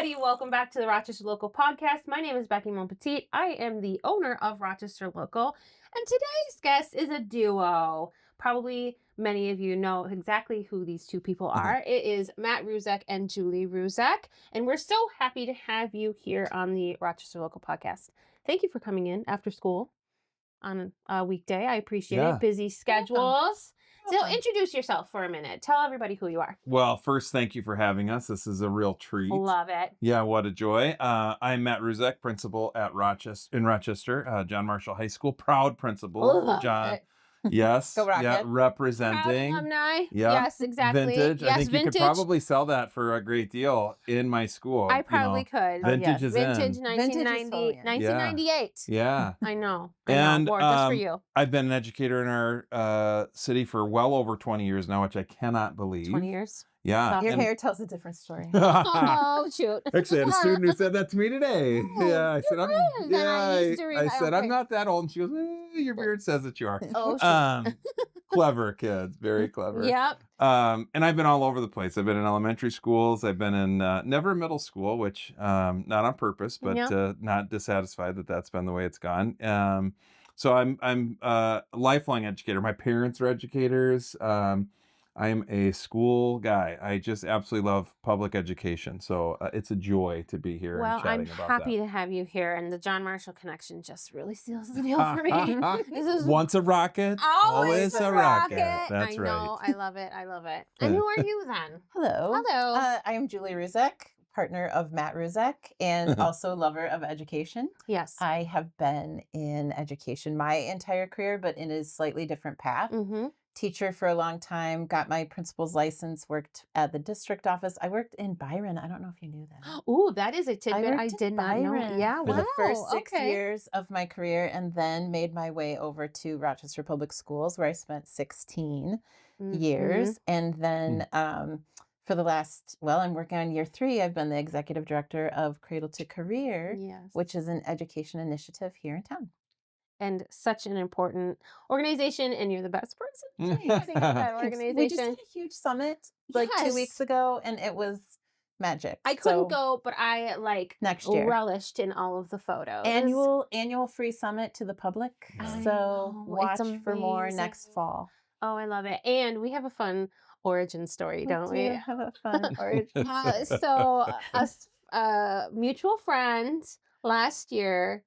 everybody. Welcome back to the Rochester Local podcast. My name is Becky Monpetit. I am the owner of Rochester Local, and today's guest is a duo. Probably many of you know exactly who these two people are. It is Matt Ruzek and Julie Ruzek, and we're so happy to have you here on the Rochester Local podcast. Thank you for coming in after school on a weekday. I appreciate it. Busy schedules. So introduce yourself for a minute. Tell everybody who you are. Well, first, thank you for having us. This is a real treat. Love it. Yeah, what a joy. I'm Matt Ruzek, principal at Rochester, John Marshall High School. Proud principal. Love John. it. Yes. Go Rocket. Yeah, representing. Proud alumni. Yeah. Yes, exactly. Vintage. Yes, I think vintage. you could probably sell that for a great deal in my school. I probably could. Vintage is Vintage in. 1990, 1998. Yeah. I know. And Or just for you. I've been an educator in our city for well over 20 years now, which I cannot believe. 20 years. Yeah. Your hair tells a different story. Oh, shoot. Actually, I had a student who said that to me today. Oh, Yeah, I said, I said, I'm okay. not that old. And she goes, your beard says that you are. Oh, shoot. Clever kids, very clever. Yep. And I've been all over the place. I've been in elementary schools. I've been in never middle school, which not on purpose, but not dissatisfied that that's been the way it's gone. So I'm a lifelong educator. My parents are educators. I am a school guy. I just absolutely love public education. So it's a joy to be here and chatting about that. Well, I'm happy to have you here, and the John Marshall connection just really seals the deal for me. Once a rocket, always a rocket. That's I right. know. I love it. I love it. And who are you then? Hello. Hello. I am Julie Ruzek, partner of Matt Ruzek, and also lover of education. Yes. I have been in education my entire career, but in a slightly different path. Mm-hmm. Teacher for a long time, got my principal's license, worked at the district office. I worked in Byron. I don't know if you knew that. Ooh, that is a tidbit I worked did in not know. Byron Yeah, for wow. the first 6 okay. years of my career, and then made my way over to Rochester Public Schools, where I spent 16 years. And then for the last, I'm working on year 3. I've been the Executive Director of Cradle to Career, which is an education initiative here in town. And such an important organization, and you're the best person to think of that organization. We just had a huge summit 2 weeks ago, and it was magic. I couldn't go, but I next year relished in all of the photos. Annual free summit to the public. Wow. So watch for more amazing. next fall. Oh, I love it. And we have a fun origin story, don't we? We have a fun origin. So a mutual friend last year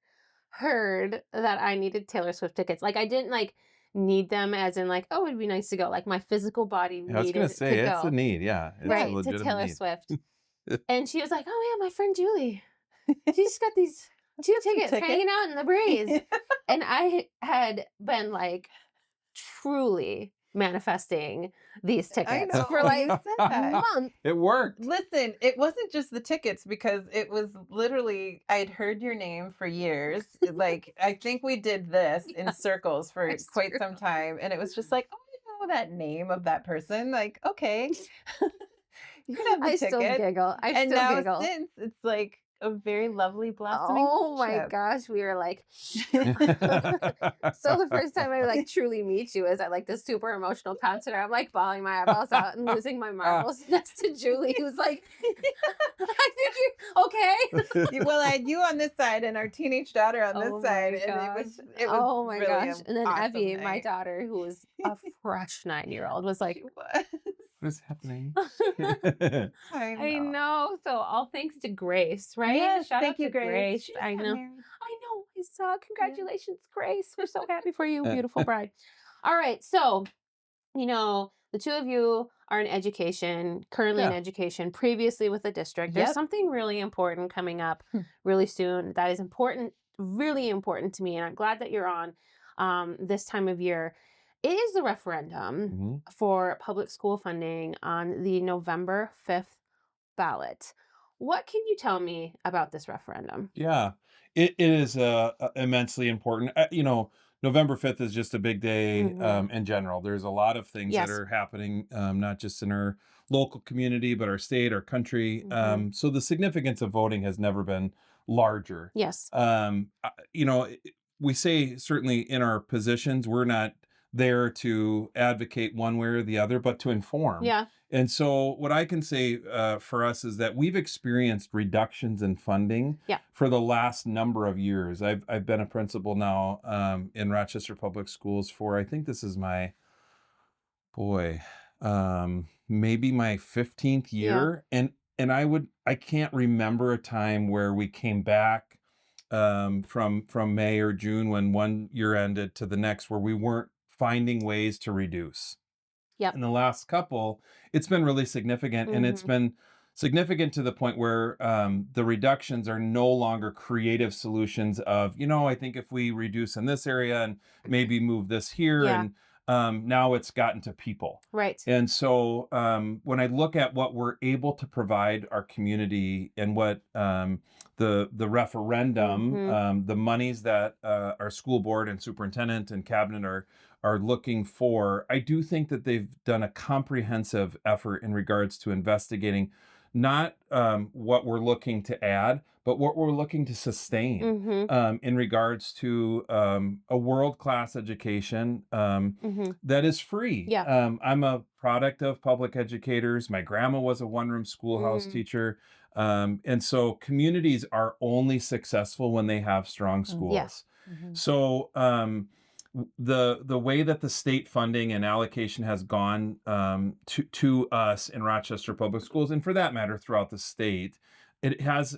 heard that I needed Taylor Swift tickets. I didn't need them as in oh, it'd be nice to go. My physical body needed I was going to say, to it's go. a need. Yeah. It's Right, a legitimate to Taylor need. Swift. And she was like, oh yeah, my friend Julie. She just got these 2 tickets hanging out in the breeze. And I had been truly manifesting these tickets for a month. It worked. Listen, it wasn't just the tickets, because it was literally, I'd heard your name for years. I think we did this in circles for quite some time. And it was just I know that name of that person. Okay. You can have the ticket. Still giggle. And still now giggle. since it's a very lovely blossoming Oh my friendship. gosh, we were so the first time I truly meet you is at this super emotional concert. I'm bawling my eyeballs out and losing my marbles next to Julie, who's I think you're okay. Well, I had you on this side and our teenage daughter on this side, and it was oh my really gosh. And then awesome Evie, night. my daughter, who was a fresh 9-year-old, was like, What is happening? I know. So all thanks to Grace, right? Yes, Shout thank out you, to Grace. I know. I saw. Congratulations, Grace. We're so happy for you, beautiful bride. All right. So, the two of you are in education, currently in education, previously with the district. There's something really important coming up really soon that is important, really important to me. And I'm glad that you're on this time of year. It is the referendum for public school funding on the November 5th ballot. What can you tell me about this referendum? Yeah, it is immensely important. November 5th is just a big day in general. There's a lot of things that are happening, not just in our local community, but our state, our country. So the significance of voting has never been larger. Yes. We say certainly in our positions, we're not there to advocate one way or the other, but to inform. Yeah. And so what I can say for us is that we've experienced reductions in funding for the last number of years. I've been a principal now in Rochester Public Schools for, I think this is my, maybe my 15th year. And I can't remember a time where we came back from May or June when one year ended to the next where we weren't finding ways to reduce. Yep. In the last couple, it's been really significant, and it's been significant to the point where the reductions are no longer creative solutions of, I think if we reduce in this area and maybe move this here, and now it's gotten to people. Right. And so when I look at what we're able to provide our community and what the referendum, the monies that our school board and superintendent and cabinet are looking for, I do think that they've done a comprehensive effort in regards to investigating not what we're looking to add, but what we're looking to sustain in regards to a world-class education that is free. Yeah. I'm a product of public educators. My grandma was a one-room schoolhouse teacher. And so communities are only successful when they have strong schools. So the way that the state funding and allocation has gone to us in Rochester Public Schools, and for that matter throughout the state,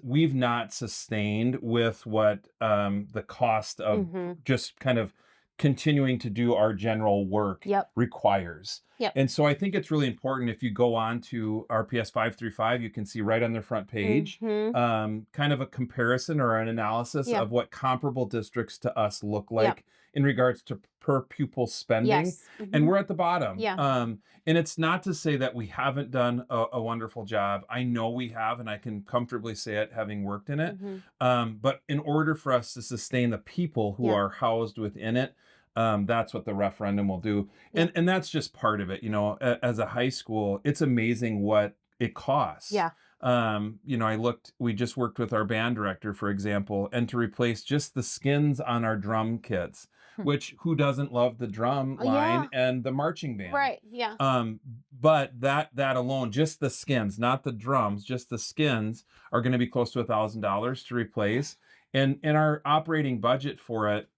we've not sustained with what the cost of just kind of continuing to do our general work requires. And so I think it's really important, if you go on to RPS 535, you can see right on their front page kind of a comparison or an analysis of what comparable districts to us look like in regards to per pupil spending. And we're at the bottom. And it's not to say that we haven't done a wonderful job. I know we have, and I can comfortably say it having worked in it. But in order for us to sustain the people who are housed within it, that's what the referendum will do. And that's just part of it. As a high school, it's amazing what it costs. We just worked with our band director, for example, and to replace just the skins on our drum kits, which who doesn't love the drum line and the marching band? Right. Yeah. But that alone, just the skins, not the drums, just the skins are going to be close to $1,000 to replace. And in our operating budget for it,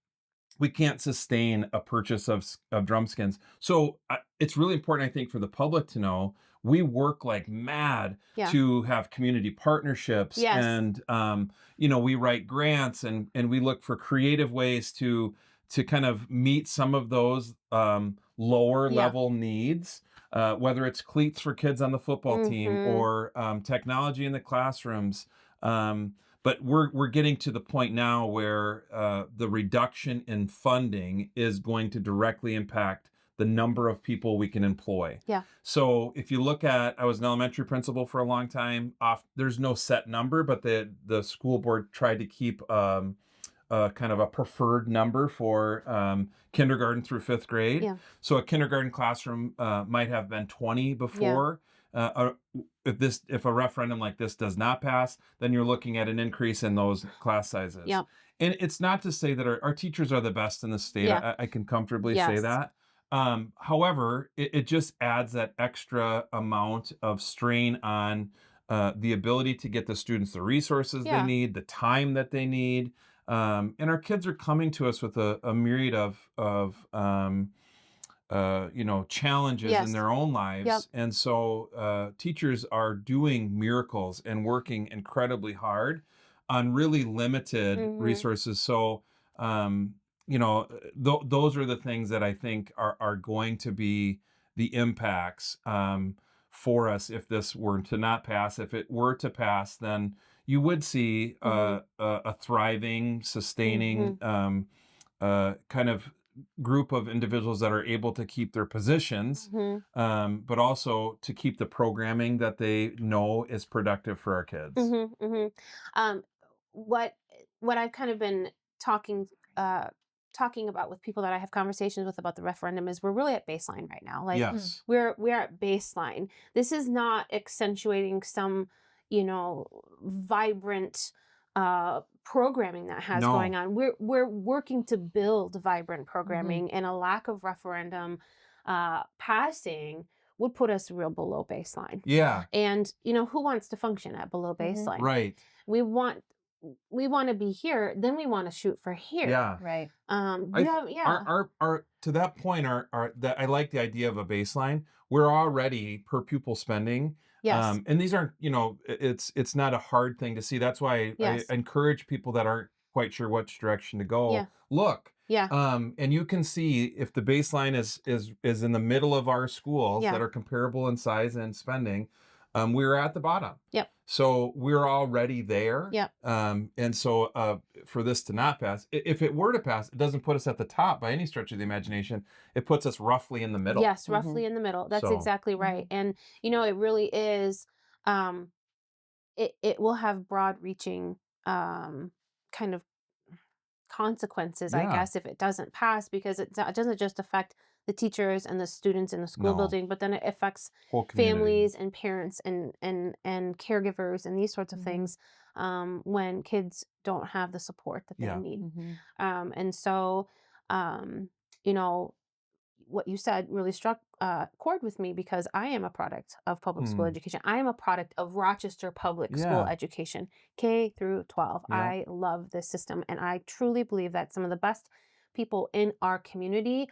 we can't sustain a purchase of drum skins. So it's really important, I think, for the public to know we work like mad to have community partnerships. And, we write grants and we look for creative ways to kind of meet some of those lower level needs, whether it's cleats for kids on the football team or technology in the classrooms. But we're getting to the point now where the reduction in funding is going to directly impact the number of people we can employ. So if you look at, I was an elementary principal for a long time. There's no set number, but the school board tried to keep kind of a preferred number for kindergarten through fifth grade. So a kindergarten classroom might have been 20 before. If a referendum like this does not pass, then you're looking at an increase in those class sizes. And it's not to say that our teachers are the best in the state. I can comfortably say that. However, it just adds that extra amount of strain on the ability to get the students the resources they need, the time that they need. And our kids are coming to us with a myriad of challenges in their own lives. And so teachers are doing miracles and working incredibly hard on really limited resources. So, those are the things that I think are going to be the impacts for us if this were to not pass. If it were to pass, then you would see a thriving, sustaining kind of group of individuals that are able to keep their positions, but also to keep the programming that they know is productive for our kids. What I've kind of been talking about with people that I have conversations with about the referendum is we're really at baseline right now. Like we're at baseline. This is not accentuating some, vibrant programming that has going on. We're working to build vibrant programming, and a lack of referendum passing would put us real below baseline. Yeah. And who wants to function at below baseline? Right. We want to be here, then we want to shoot for here. Yeah. Right. Our to that point, that I like the idea of a baseline. We're already per pupil spending. Yes. And these aren't, it's not a hard thing to see. That's why Yes. I encourage people that aren't quite sure which direction to go. Yeah. Look. Yeah. And you can see if the baseline is in the middle of our schools that are comparable in size and spending, we're at the bottom. Yep. So we're already there. Yep. And so for this to not pass, if it were to pass, it doesn't put us at the top by any stretch of the imagination. It puts us roughly in the middle. Yes, roughly in the middle. That's exactly right. And it really is. It will have broad-reaching kind of consequences, I guess, if it doesn't pass, because it doesn't just affect the teachers and the students in the school building, but then it affects families and parents and caregivers and these sorts of things when kids don't have the support that they need. And so, what you said really struck chord with me, because I am a product of public school education. I am a product of Rochester Public School education, K through 12. Yeah. I love this system, and I truly believe that some of the best people in our community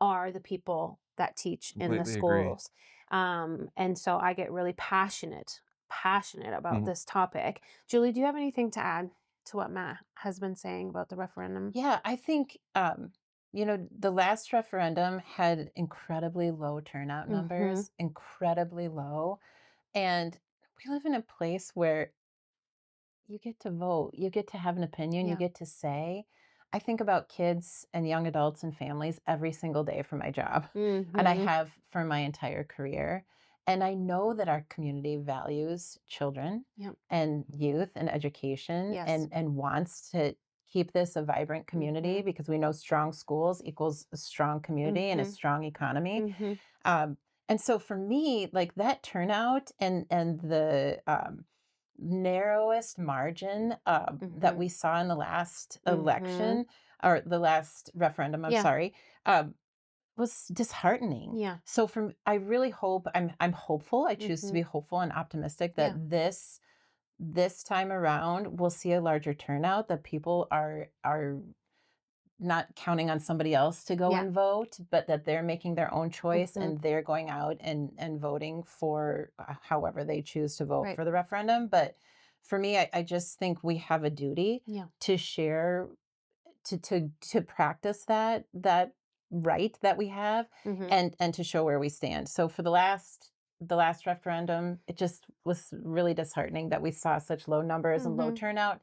are the people that teach in the schools. And so I get really passionate about this topic. Julie, do you have anything to add to what Matt has been saying about the referendum? Yeah, I think the last referendum had incredibly low turnout numbers, incredibly low. And we live in a place where you get to vote, you get to have an opinion, you get to say. I think about kids and young adults and families every single day for my job. And I have for my entire career. And I know that our community values children and youth and education and wants to keep this a vibrant community, because we know strong schools equals a strong community and a strong economy. And so for me, like that turnout and the narrowest margin that we saw in the last election, or the last referendum, I'm sorry, was disheartening. Yeah. So I really hope, I'm hopeful. I choose to be hopeful and optimistic that this time around we'll see a larger turnout, that people are not counting on somebody else to go and vote, but that they're making their own choice and they're going out and voting for however they choose to vote for the referendum. But for me, I just think we have a duty to share, to practice that right that we have, and to show where we stand. So for the last referendum, it just was really disheartening that we saw such low numbers and low turnout.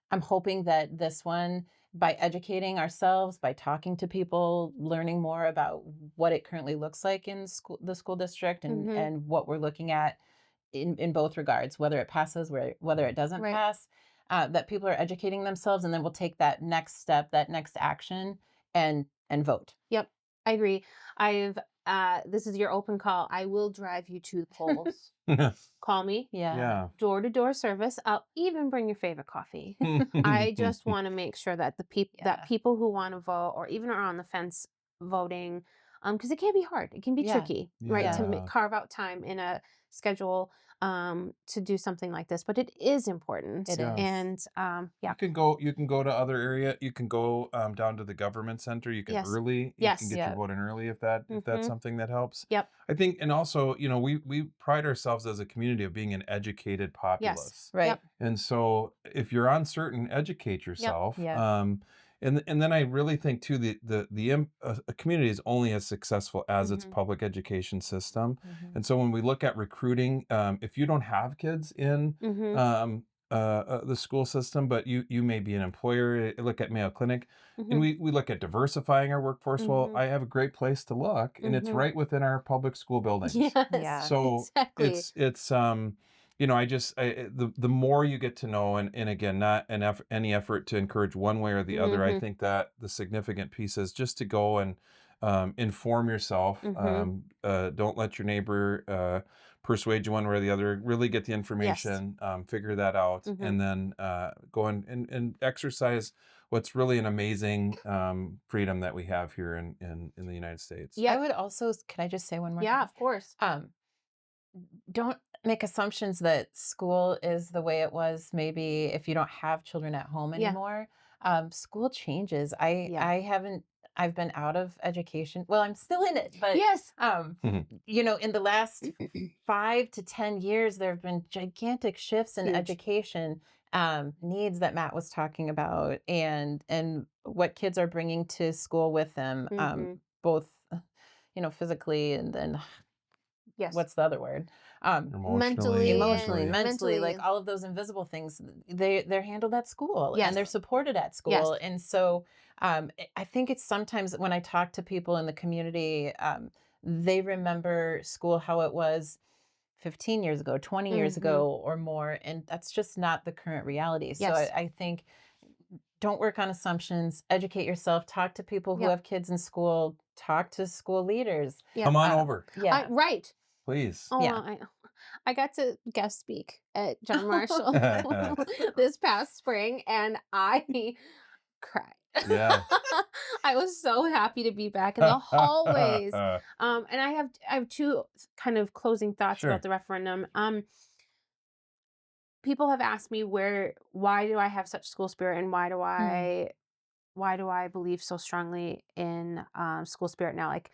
I'm hoping that this one, by educating ourselves, by talking to people, learning more about what it currently looks like in the school district, and what we're looking at in both regards, whether it passes, whether it doesn't pass, that people are educating themselves, and then we'll take that next step, that next action, and vote. Yep, I agree. This is your open call. I will drive you to the polls. Call me. Yeah. Door-to-door service. I'll even bring your favorite coffee. I just want to make sure that that people who want to vote, or even are on the fence voting, because it can be hard. It can be tricky, right? To carve out time in a schedule to do something like this, but it is important. It is. And you can go to other area. You can go down to the government center. You can early. You can get your vote in early if that's something that helps. Yep. I think, and also, we pride ourselves as a community of being an educated populace. Yes. Right. Yep. And so if you're uncertain, educate yourself. Yep. And then I really think too, a community is only as successful as its public education system. And so when we look at recruiting, if you don't have kids in the school system, but you may be an employer, look at Mayo Clinic, and we look at diversifying our workforce. Well, I have a great place to look, and it's right within our public school buildings. Yes. Yeah. So exactly. it's the more you get to know, and again, not any effort to encourage one way or the other. I think that the significant piece is just to go and inform yourself. Don't let your neighbor persuade you one way or the other. Really get the information, figure that out, and then go and exercise what's really an amazing freedom that we have here in the United States. I would also, can I just say one more thing? Yeah, of course. Don't make assumptions that school is the way it was maybe if you don't have children at home anymore. School changes. I've been out of education. Well, I'm still in it, but yes. You know, in the last 5 to 10 years, there have been gigantic shifts in education needs that Matt was talking about, and what kids are bringing to school with them, both, you know, physically and then what's the other word? Emotionally, mentally, like all of those invisible things, they're handled at school and they're supported at school. And so I think it's sometimes when I talk to people in the community, they remember school how it was 15 years ago, 20 years ago or more. And that's just not the current reality. So I think don't work on assumptions, educate yourself, talk to people who have kids in school, talk to school leaders. Come on over. Right. Please. Oh, I got to guest speak at John Marshall this past spring, and I cried. Yeah. I was so happy to be back in the hallways. And I have two kind of closing thoughts about the referendum. People have asked me why do I have such school spirit, and why do I believe so strongly in school spirit now? Like,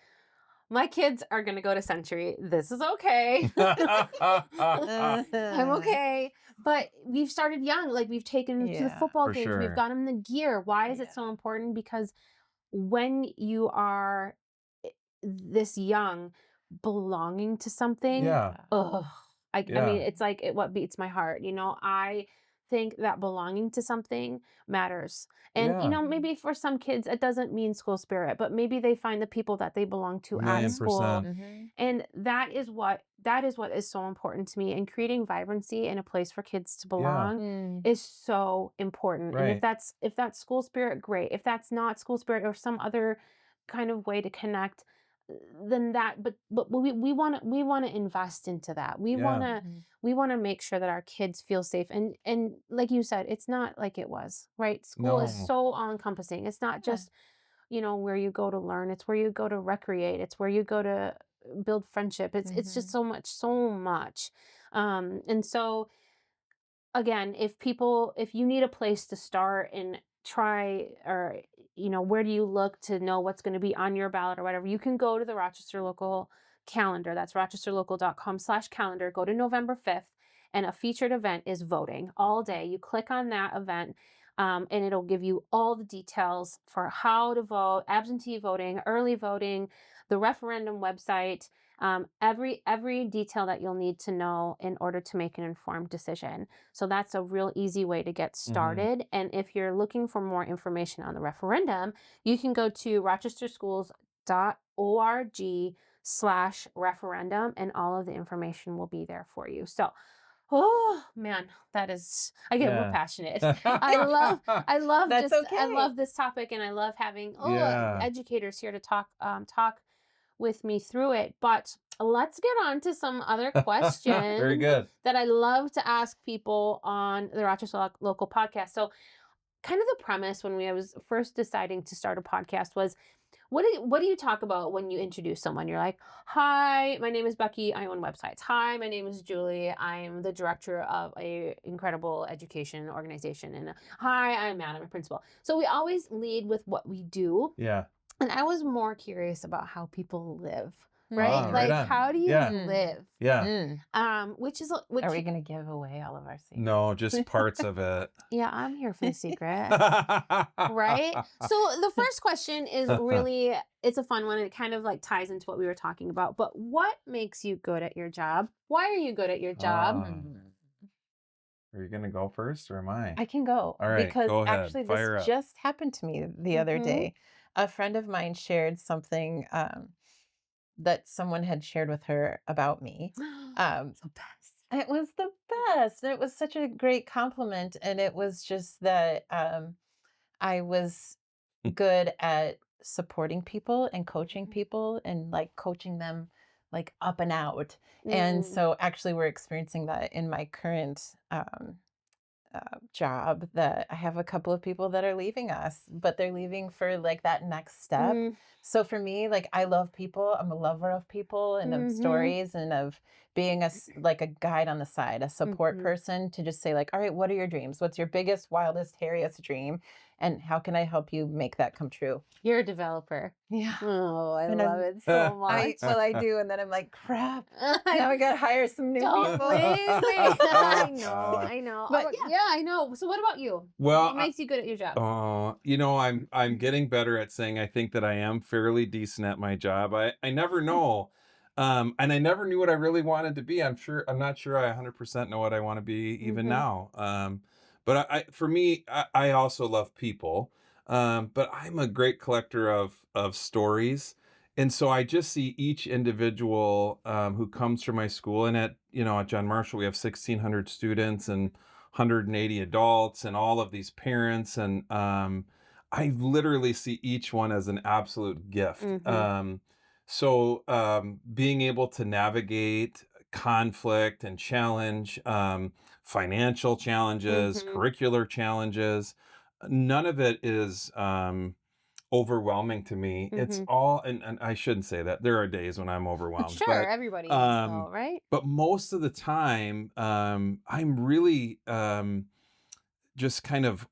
my kids are going to go to Century. This is okay. I'm okay. But we've started young. Like, we've taken them to the football games. We've got them the gear. Why is it so important? Because when you are this young, belonging to something, I mean, it's like what beats my heart. You know, I think that belonging to something matters. And, you know, maybe for some kids, it doesn't mean school spirit, but maybe they find the people that they belong to at school. And that is what is so important to me. And creating vibrancy in a place for kids to belong is so important. And if that's school spirit, great. If that's not school spirit or some other kind of way to connect, then that, but we want to invest into that. We want to make sure that our kids feel safe. And like you said, it's not like it was, right? School is so all encompassing. It's not just, you know, where you go to learn. It's where you go to recreate. It's where you go to build friendship. It's just so much. And so again, if you need a place to start and try, or, you know, where do you look to know what's going to be on your ballot or whatever, you can go to the Rochester Local calendar. That's rochesterlocal.com/calendar. Go to November 5th, and a featured event is voting all day. You click on that event, and it'll give you all the details for how to vote, absentee voting, early voting, the referendum website, every detail that you'll need to know in order to make an informed decision. So that's a real easy way to get started. And if you're looking for more information on the referendum, you can go to rochesterschools.org/referendum, and all of the information will be there for you. So, oh man, I get real passionate. I love I love this topic, and I love having educators here to talk with me through it. But let's get on to some other questions. Very good. That I love to ask people on the Rochester Local podcast. So kind of the premise when I was first deciding to start a podcast was, what do you talk about when you introduce someone? You're like, hi, my name is Becky. I own websites. Hi, my name is Julie. I'm the director of a incredible education organization. And hi, I'm Matt. I'm a principal. So we always lead with what we do. Yeah. And I was more curious about how people live, right? Like, how do you live? Yeah. Are we going to give away all of our secrets? No, just parts of it. Yeah, I'm here for the secret. Right? So the first question is really, it's a fun one. It kind of like ties into what we were talking about. But what makes you good at your job? Why are you good at your job? Are you going to go first, or am I? I can go. All right, because go ahead. actually Fire this up. just happened to me the other day. A friend of mine shared something that someone had shared with her about me. The best. It was the best. It was such a great compliment. And it was just that I was good at supporting people and coaching people, and like coaching them like up and out. And Mm. so actually we're experiencing that in my current job, that I have a couple of people that are leaving us, but they're leaving for like that next step. Mm. So for me, like I love people. I'm a lover of people and of Mhm. stories and of being like a guide on the side, a support Mhm. person to just say like, all right, what are your dreams? What's your biggest, wildest, hairiest dream? And how can I help you make that come true? You're a developer. Yeah. Oh, I And love I'm, it so much. I do. And then I'm like, crap, I now we got to hire some new don't people. leave me. I know. I know. But Yeah, I know. So what about you? Well, What makes you good at your job? I'm getting better at saying I think that I am fairly decent at my job. I never know. And I never knew what I really wanted to be. I'm not sure I 100% know what I want to be even Mhm. now. But for me, I also love people. But I'm a great collector of stories. And so I just see each individual who comes from my school. And at John Marshall, we have 1,600 students and 180 adults and all of these parents. And I literally see each one as an absolute gift. Mhm. Being able to navigate conflict and challenge, financial challenges, Mhm. curricular challenges, none of it is overwhelming to me. It's Mhm. all, and I shouldn't say that. There are days when I'm overwhelmed, Sure, but everybody is um, though, right? but most of the time, I'm really just kind of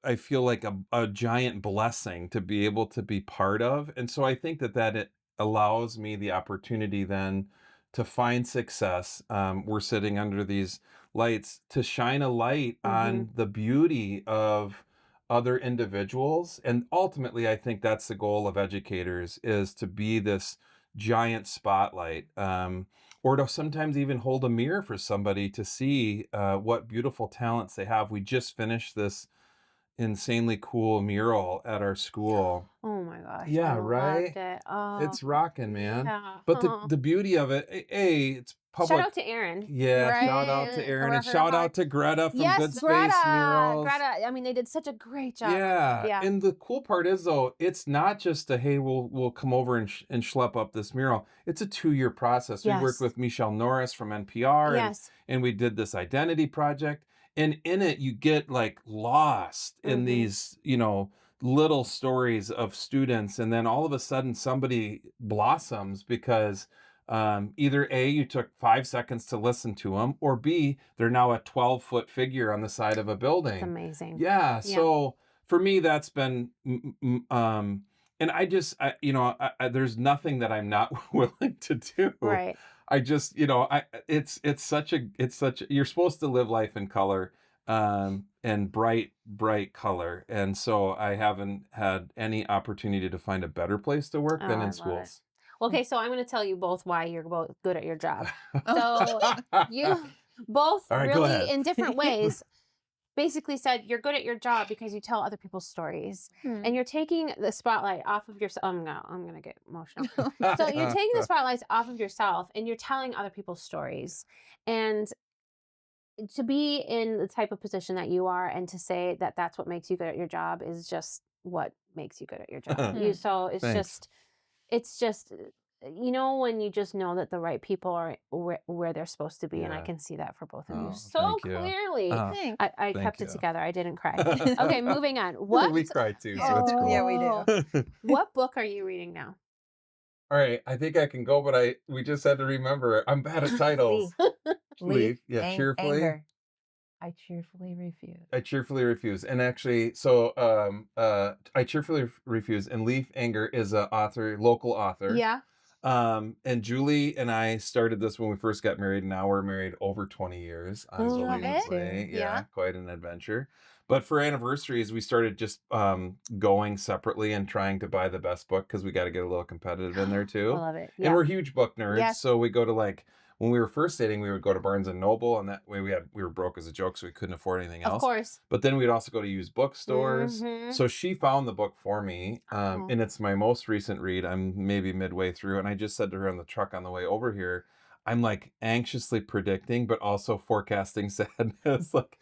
I feel like a giant blessing to be able to be part of. And so I think that it allows me the opportunity then to find success. We're sitting under these lights to shine a light Mhm. on the beauty of other individuals. And ultimately, I think that's the goal of educators is to be this giant spotlight. Or to sometimes even hold a mirror for somebody to see what beautiful talents they have. We just finished this insanely cool mural at our school. Oh my gosh, I Yeah, loved right? it. Oh, It's rocking, man. yeah. But the beauty of it, it's Shout public. out to Erin, Yeah, shout out to right? Aaron For and her shout heart. out to Greta from Good Yes, Space Greta. Murals. Greta. I mean, they did such a great job on that. Yeah, Yeah. and the cool part is though, it's not just a hey, we'll come over and schlep up this mural. It's a 2-year process. We worked Yes. with Michelle Norris from NPR, and Yes. and we did this identity project. And in it, you get like lost in Mhm. these, little stories of students, and then all of a sudden somebody blossoms because either A, you took 5 seconds to listen to them, or B, they're now a 12-foot figure on the side of a It's building. amazing. Yeah, Yeah. so for me, that's been, and there's nothing that I'm not willing to do. Right. I just, you're supposed to live life in color, and bright color. And so I haven't had any opportunity to find a better place to work Oh, than I in love it. schools. Okay, so I'm going to tell you both why you're both good at your job. So All you both right, go really, ahead. in different ways, basically said you're good at your job because you tell other people's stories, and you're taking the spotlight off of yourself. I'm gonna get emotional. So you're taking the spotlights off of yourself, and you're telling other people's stories, and to be in the type of position that you are, and to say that that's what makes you good at your job is just what makes you good at your job. Hmm. So Thanks. it's just when you just know that the right people are where they're supposed to be, and I Yeah. can see that for both of you Oh, so thank you. clearly. Oh, Thanks. I thank kept it you. together. I didn't cry. Okay, moving on. What We cry too, so Yeah. it's cool. Yeah, we do. what book are you reading now? All right, I think I can go, but we just had to remember I'm bad at titles. Leave. Yeah, cheerfully. Anger. I cheerfully refuse. I cheerfully refuse. And actually, I cheerfully refuse. And Leaf Anger is a local author. Yeah. And Julie and I started this when we first got married. Now we're married over 20 years, Love it. unbelievably. Yeah. Yeah, quite an adventure. But for anniversaries, we started just going separately and trying to buy the best book because we got to get a little competitive in there I too. love it. And Yeah. we're huge book nerds, Yes. so we go to when we were first dating, we would go to Barnes and Noble, and that way we were broke as a joke, so we couldn't afford anything Of else. course. But then we'd also go to used bookstores. Mhm. So she found the book for me, Oh. and it's my most recent read. I'm maybe midway through, and I just said to her on the truck on the way over here, I'm like anxiously predicting, but also forecasting sadness. Like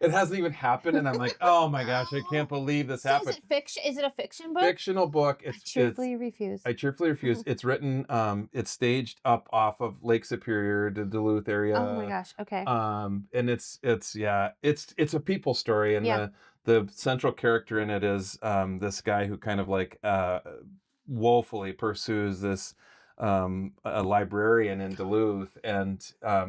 it hasn't even happened, and I'm like, oh my gosh, I can't believe this So happened. is it fiction? Is it a fiction book? Fictional book. I cheerfully refuse. I cheerfully refuse. It's written. It's staged up off of Lake Superior, the Duluth area. Oh my gosh. Okay. And it's a people story, and the central character in it is this guy who kind of like woefully pursues this a librarian in Duluth, and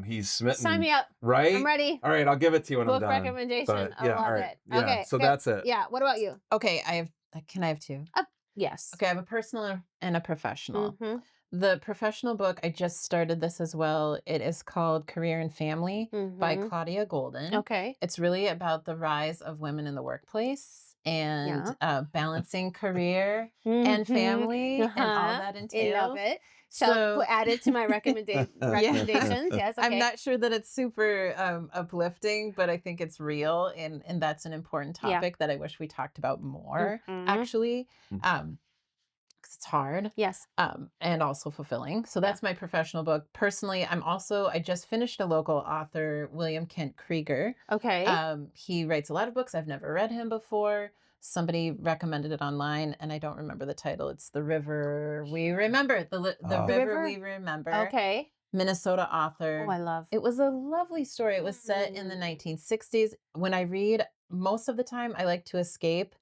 he's smitten. Sign me up. Right? I'm ready. All right, I'll give it to you when I'm Book done. recommendation. I love it. Yeah, Okay. so that's it. Yeah. What about you? Okay, can I have two? Yes. Okay, I have a personal and a professional. Mm-hmm. The professional book, I just started this as well. It is called Career and Family by Claudia Golden. Okay. It's really about the rise of women in the workplace and balancing career and family and all that entails. I love it. So add it to my recommendations. Yes. Okay. I'm not sure that it's super uplifting, but I think it's real, and that's an important topic that I wish we talked about more, actually. Because it's hard. Yes. And also fulfilling. So that's my professional book. Personally, I just finished a local author, William Kent Krieger. Okay. He writes a lot of books. I've never read him before. Somebody recommended it online, and I don't remember the title. It's The River We Remember. The River We Remember. Okay. Minnesota author. Oh, I love. It was a lovely story. It was set in the 1960s. When I read, most of the time, I like to escape.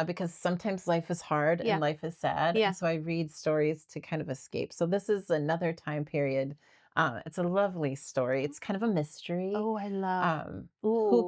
Because sometimes life is hard and life is sad. And so I read stories to kind of escape. So this is another time period. It's a lovely story. It's kind of a mystery. Oh, I love. Who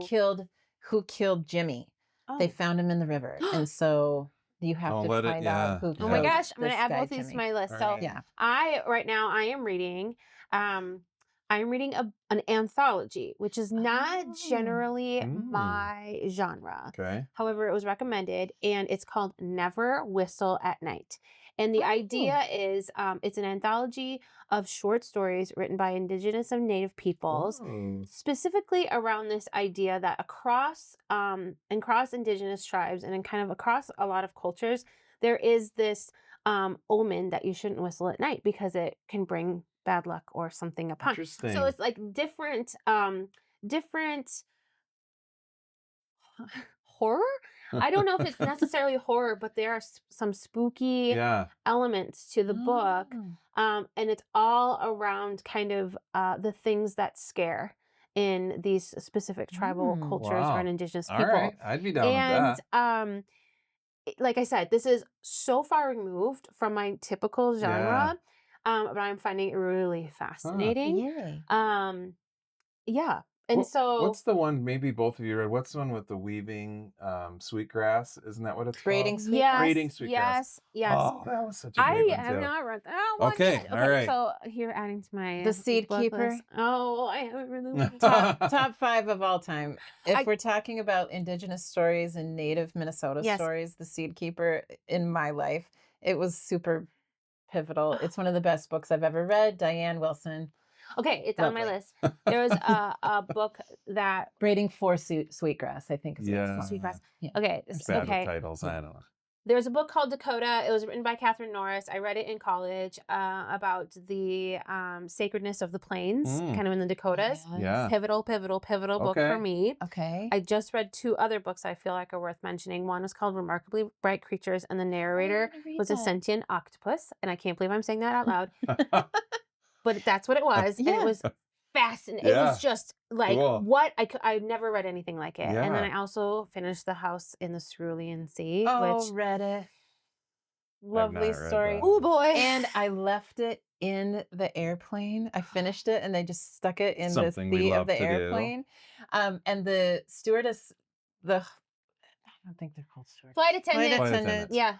killed Jimmy? Oh. They found him in the river. And so you have to find out who killed Oh my gosh, I'm this going to add guy, both these Jimmy. to my list. All So right. right now I am reading an anthology, which is not generally my genre. Okay. However, it was recommended, and it's called Never Whistle at Night. And the idea is it's an anthology of short stories written by Indigenous and Native peoples, specifically around this idea that across Indigenous tribes and in kind of across a lot of cultures, there is this omen that you shouldn't whistle at night because it can bring bad luck or something upon. Interesting. So it's like different horror. I don't know if it's necessarily horror, but there are some spooky elements to the book. And it's all around kind of the things that scare in these specific tribal cultures or in Indigenous people. All right. I'd be down with that. Like I said, this is so far removed from my typical genre, but I'm finding it really fascinating. Yay. And so what's the one maybe both of you read? What's the one with the weaving sweetgrass? Isn't that what it's Braiding called? sweetgrass? Braiding sweetgrass. Yes. Oh, that was such a great one I have too. not read that one Okay, yet. all right. So here, adding to my The Seed book Keeper. list. Oh, I haven't read that one. top 5 of all time. If we're talking about Indigenous stories and Native Minnesota stories, The Seed Keeper in my life, it was super pivotal. It's one of the best books I've ever read. Diane Wilson. Okay, it's on my list. There was a book that Braiding for Sweetgrass, I think. Is what it's called. Sweetgrass. Yeah. Okay, It's bad with titles. I don't know. There's a book called Dakota. It was written by Catherine Norris. I read it in college about the sacredness of the plains, kind of in the Dakotas. Yeah. Pivotal book for me. Okay. I just read 2 other books I feel like are worth mentioning. One was called Remarkably Bright Creatures, and the narrator was a sentient octopus. And I can't believe I'm saying that out loud. But that's what it was. And it was fascinating. It was just like what I've never read anything like it. And then I also finished The House in the Cerulean Sea, which read it. Lovely story. Oh boy. And I left it in the airplane. I finished it and they just stuck it in the seat of the airplane. And the stewardess, I don't think they're called stewardess. Flight attendant. Yeah.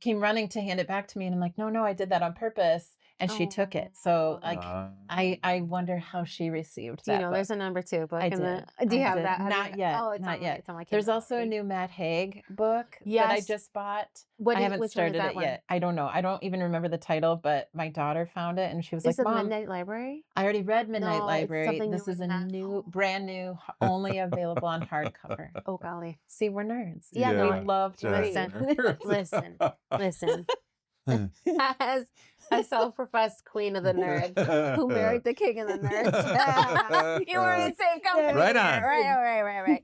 Came running to hand it back to me, and I'm like, no, I did that on purpose. And she took it. So like, I wonder how she received that. There's a number 2 book. I did. Do you have that? Not yet. Oh, it's not yet. It's on my There's also a new Matt Haig book that I just bought. I haven't started it yet. I don't know. I don't even remember the title, but my daughter found it and she was like, Mom, Midnight Library? I already read Midnight Library. This is a brand new, only available on hardcover. Oh, golly. See, we're nerds. Yeah, we love to listen. Listen. A self-professed queen of the nerds who married the king of the nerds. You were in the same company. Right on. Right.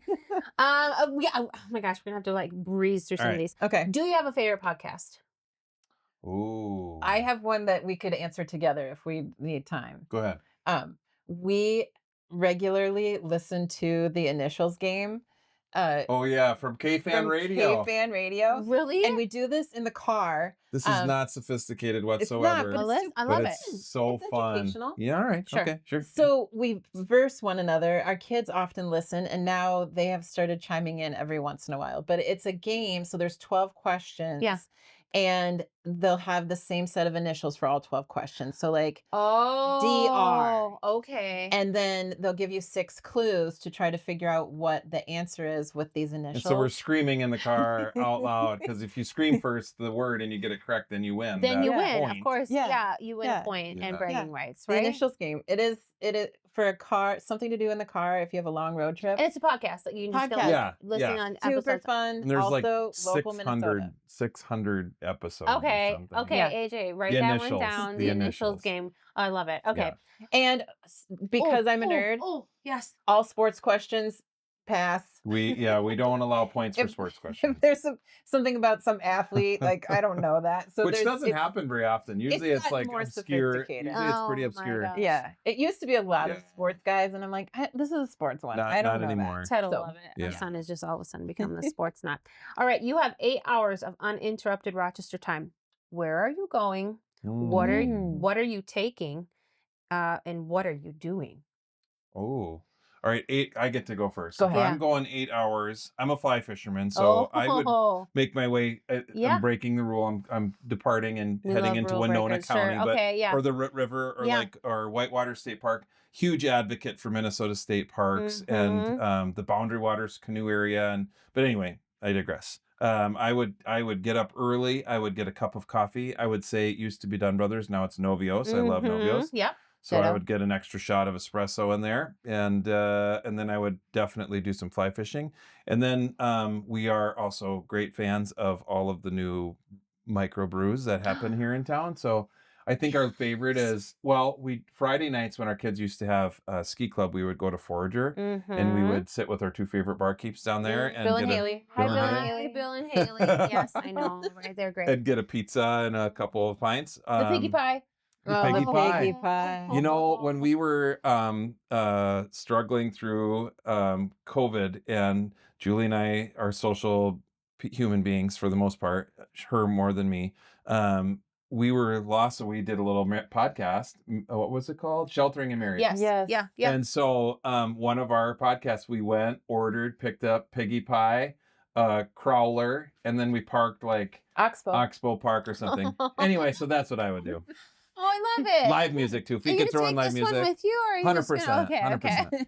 Oh my gosh, we're gonna have to like breeze through some of these. Okay. Do you have a favorite podcast? Ooh. I have one that we could answer together if we need time. Go ahead. We regularly listen to the Initials game. Oh yeah, from K-Fan Radio. K-Fan Radio. Really? And we do this in the car. This is not sophisticated whatsoever. It's not, but I love it. It's so It's fun. educational. Yeah, all right. Sure. Okay, sure. So we verse one another. Our kids often listen, and now they have started chiming in every once in a while. But it's a game, so there's 12 questions. Yeah. And they'll have the same set of initials for all 12 questions. So like Oh, DR. okay. And then they'll give you 6 clues to try to figure out what the answer is with these initials. And so we're screaming in the car out loud because if you scream first the word and you get it correct, then you win. Then you win, point. of course. Yeah. Yeah, you win Yeah. a point Yeah. and bragging rights, The right? initials game. It is for a car, something to do in the car if you have a long road trip. And it's a podcast that you can just go Yeah, listen yeah. on Super episodes. fun. And there's like Also local 600, 600 episodes. or Okay, something. okay, Yeah. AJ, write The that initials, one down. the The initials initials. game. I love it. Okay. Yeah. And because I'm a nerd, Oh, yes. all sports questions pass. We don't allow points for If- sports questions. If there's something about some athlete, like I don't know that. So Which there's, doesn't it's- happen very often. Usually it's gotten like more obscure. sophisticated. Usually it's pretty Oh my obscure. gosh. Yeah, it used to be a lot of Yeah. sports guys, and I'm like, this is a sports one. Not- I don't not know anymore. that. Ted will So, love it. Yeah. My son has just all of a sudden become the sports nut. All right, you have 8 hours of uninterrupted Rochester time. Where are you going? What are you taking? And what are you doing? Oh. All right, 8. I get to go first. Go If ahead. I'm going 8 hours. I'm a fly fisherman, so I would make my way. Yeah. I'm breaking the rule. I'm departing and We heading love into rule Winona breakers, County, sure. but Okay, yeah. or the River or Yeah. or Whitewater State Park. Huge advocate for Minnesota State Parks and the Boundary Waters canoe area. But anyway, I digress. I would get up early. I would get a cup of coffee. I would say it used to be Dunn Brothers. Now it's Novios. I love Novios. Yep. So I Ditto. would get an extra shot of espresso in there, and then I would definitely do some fly fishing. And then we are also great fans of all of the new microbrews that happen here in town. So I think our favorite is Friday nights when our kids used to have ski club, we would go to Forager and we would sit with our 2 favorite barkeeps down there and Bill and get Haley. Hi, Bill Bill and and Haley. Haley. Bill and Haley. Yes, I know. Right, they're great. and get a pizza and a couple of pints. The piggy pie. The piggy pie. Piggy pie. You know, when we were struggling through COVID, and Julie and I are social human beings for the most part, her more than me. We were lost, so we did a little podcast. What was it called? Sheltering and Married. Yes. Yes. Yeah. Yeah. And so one of our podcasts, we went, ordered, picked up piggy pie, crawler, and then we parked like Oxbow Park or something. Anyway, so that's what I would do. Oh, I love it. Live music too. If Are you you could gonna throw in take live this one music, with you, or are you just 100%. gonna... Okay. 100%. Okay.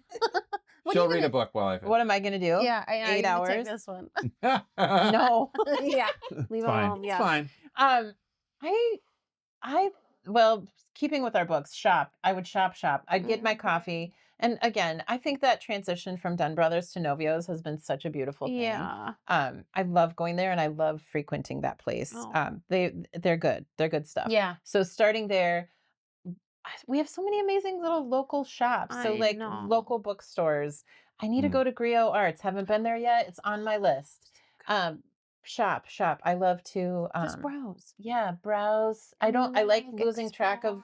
What are She'll you read gonna- a book while I fish. What am I gonna do? Yeah, I 8 you can take hours. this one. No. Yeah, leave It's it fine. home. Yeah. It's fine. Well, keeping with our books, shop. I would shop. I'd get my coffee. And again, I think that transition from Dunn Brothers to Novios has been such a beautiful thing. Yeah. I love going there and I love frequenting that place. Oh. They're good. They're good stuff. Yeah. So starting there, we have so many amazing little local shops. So I like know. local bookstores. I need to go to Griot Arts. Haven't been there yet. It's on my list. Shop. I love to Just browse. yeah, browse. I like losing track of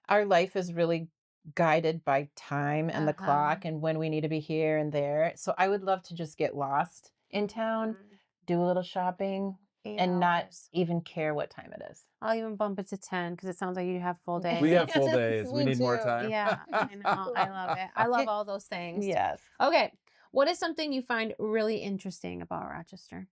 our life is really guided by time and the clock and when we need to be here and there. So I would love to just get lost in town, do a little shopping, and not even care what time it is. I'll even bump it to 10 because it sounds like you have full days. We have full Yes, days. We me need more too. time. Yeah, I know. I love it. I love all those things. Yes. Okay. What is something you find really interesting about Rochester?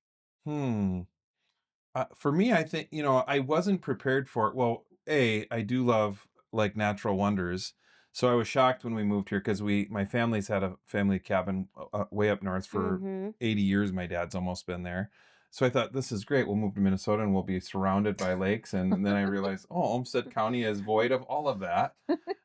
For me, I think, I wasn't prepared for it. Well, I do love like natural wonders. So I was shocked when we moved here because my family's had a family cabin way up north for 80 years. My dad's almost been there. So I thought, this is great. We'll move to Minnesota and we'll be surrounded by lakes. And then I realized, Olmsted County is void of all of that.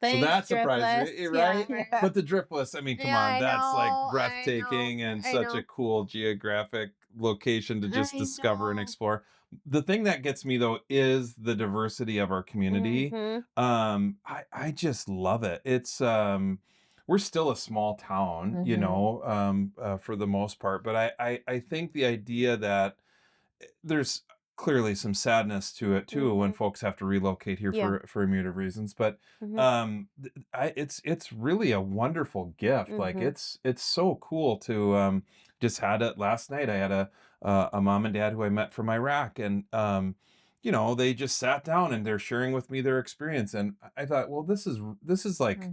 Thanks, that surprised me, right? Yeah. Yeah. But the driftless, I mean, come Yeah, on, I that's know, like I breathtaking know, and I such know. a cool geographic location to just I discover and know. explore. The thing that gets me though is the diversity of our community. I just love it. It's we're still a small town, for the most part, but I think the idea that there's clearly some sadness to it too when folks have to relocate here Yeah. for a myriad of reasons, but it's really a wonderful gift. Like it's so cool to just had it last night. I had a mom and dad who I met from Iraq, and they just sat down and they're sharing with me their experience, and I thought, well, this is like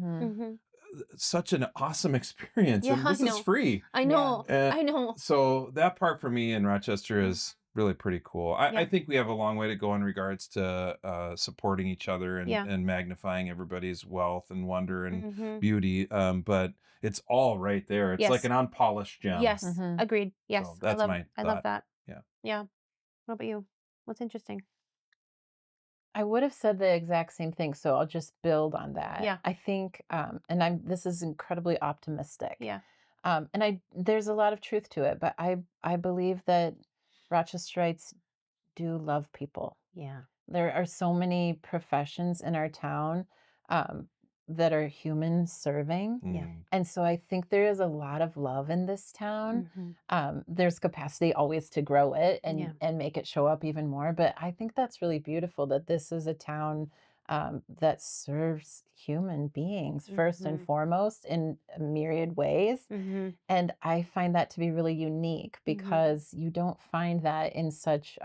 such an awesome experience, and Yeah, I this is know. free. I know. Uh, I know. So that part for me in Rochester is really pretty cool. I Yeah. think we have a long way to go in regards to supporting each other Yeah. and magnifying everybody's wealth and wonder and Mhm. beauty. But it's all right there. It's like Yes. an unpolished gem. Yes. Agreed. Yes. So that's my I love thought. that. Yeah. Yeah. What about you? What's interesting? I would have said the exact same thing, so I'll just build on that. Yeah. I think, and this is incredibly optimistic. Yeah. And there's a lot of truth to it, but I believe that Rochesterites do love people. Yeah. There are so many professions in our town that are human serving. Yeah. And so I think there is a lot of love in this town. There's capacity always to grow it and make it show up even more. But I think that's really beautiful that this is a town that serves human beings first and foremost in a myriad ways. And I find that to be really unique because you don't find that in such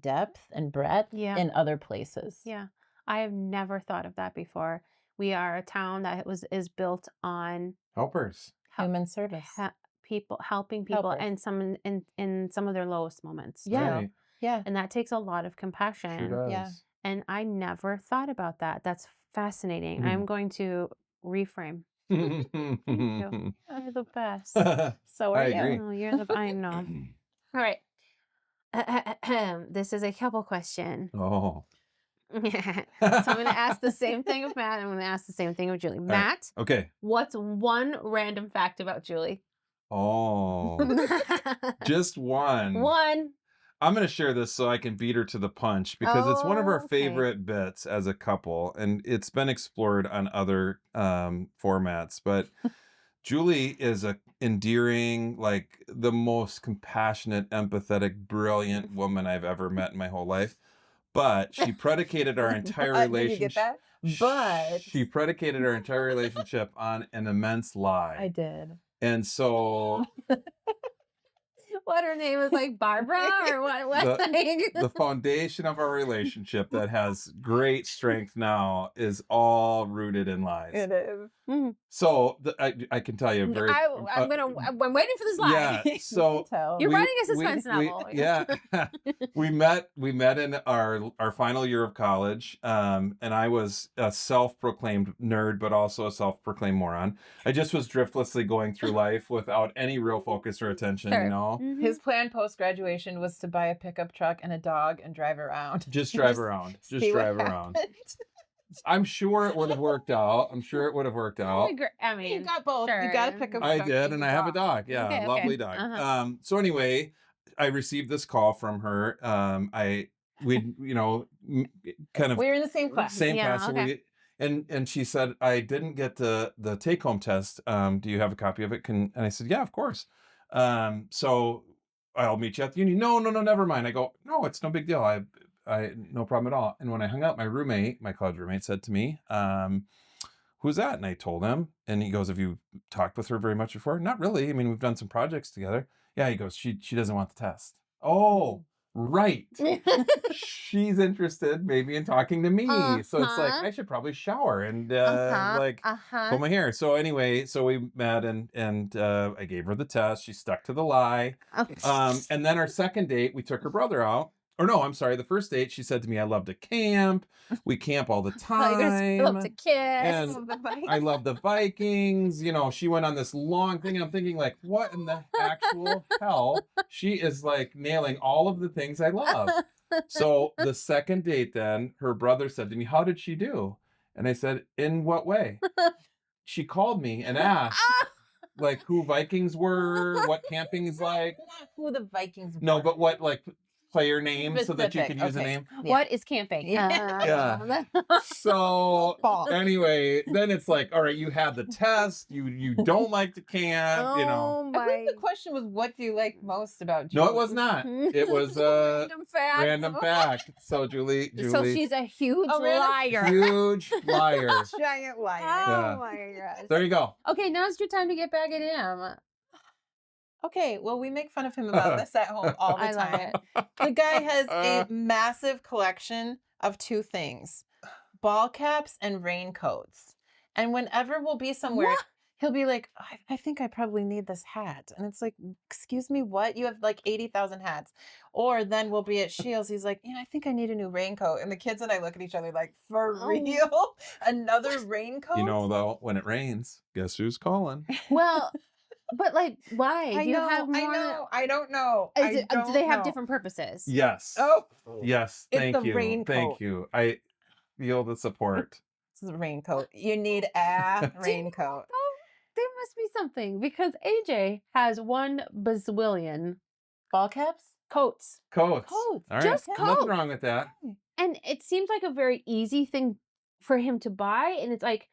depth and breadth in other places. Yeah. I have never thought of that before. We are a town that is built on Helpers. Human service. People helping people Helpers. and some in some of their lowest moments. Yeah. Right. Yeah. And that takes a lot of compassion. Sure does. Yeah. And I never thought about that. That's fascinating. I'm going to reframe. Thank you. You're the best. So are I you. agree. Oh, you're the I know. All right. This is a couple question. Oh. So I'm going to ask the same thing of Matt. I'm going to ask the same thing of Julie. Matt, Okay. what's one random fact about Julie? Oh. Just one. One. I'm going to share this so I can beat her to the punch because it's one of our Okay. favorite bits as a couple, and it's been explored on other formats. But Julie is a endearing, like the most compassionate, empathetic, brilliant woman I've ever met in my whole life. But she predicated our entire relationship. Did you get that? But She predicated our entire relationship on an immense lie. I did. And so What her name is, like Barbara or what? the foundation of our relationship that has great strength now is all rooted in lies. It is. So I can tell you very. I'm waiting for this lie. Yeah. So You're writing a suspense novel. Yeah. we met in our final year of college, and I was a self-proclaimed nerd, but also a self-proclaimed moron. I just was driftlessly going through life without any real focus or attention. Sure. You know. His plan post-graduation was to buy a pickup truck and a dog and drive around. Just drive around. Just drive around. I'm sure it would have worked out. I mean, You got both. sure. You got a pickup I truck. did, and I have a dog. Yeah, Okay, lovely dog. Uh-huh. So anyway, I received this call from her. We kind of We were in the same class. Same Yeah, class. So okay. and she said, I didn't get the take-home test. Do you have a copy of it? And I said, yeah, of course. So I'll meet you at the uni. No, never mind. I go, no, it's no big deal. I no problem at all. And when I hung out, my college roommate said to me, who's that? And I told him, and he goes, have you talked with her very much before? Not really. I mean, we've done some projects together. Yeah, he goes, she doesn't want the test. Oh, right. She's interested maybe in talking to me. So it's like, I should probably shower and pull my hair. So anyway, we met and I gave her the test. She stuck to the lie. And then our second date, we took her brother out. Or no, I'm sorry. The first date, she said to me, I love to camp. We camp all the time. I love to kiss. And I love the Vikings. You know, she went on this long thing. And I'm thinking, like, what in the actual hell? She is like nailing all of the things I love. So the second date, then her brother said to me, how did she do? And I said, in what way? She called me and asked, like who Vikings were, what camping is like. Not who the Vikings were. No, but what like player names so that you Specific, could use a okay. name. Yeah. What is camping? Yeah. So Ball. anyway, then it's like, all right, you had the test. You don't like to camp. You know. Oh I believe my. the question was, what do you like most about Julie? No, it was not. It was a Random fact. random fact. So Julie, So she's a huge liar. huge liar. Giant liar. Oh Yeah. my gosh. There you go. Okay, now's your time to get back at him. Okay, well, we make fun of him about this at home all the I love time. it. The guy has a massive collection of two things: ball caps and raincoats. And whenever we'll be somewhere, What? he'll be like, I think I probably need this hat. And it's like, excuse me, what? You have like 80,000 hats. Or then we'll be at Shields. He's like, I think I need a new raincoat. And the kids and I look at each other like, for Oh. real? Another raincoat? You know, though, when it rains, guess who's calling? Well, but like, why? I Do you know, have more? I don't know. Do they have know. different purposes? Yes. Oh, Yes. It's Thank the you. raincoat. Thank you. I feel the support. this is a raincoat. You need a raincoat. Oh, there must be something because AJ has 1 bazillion Ball caps? coats. Coats. Coats, All right. just Nothing coats. wrong with that. And it seems like a very easy thing for him to buy. And it's like,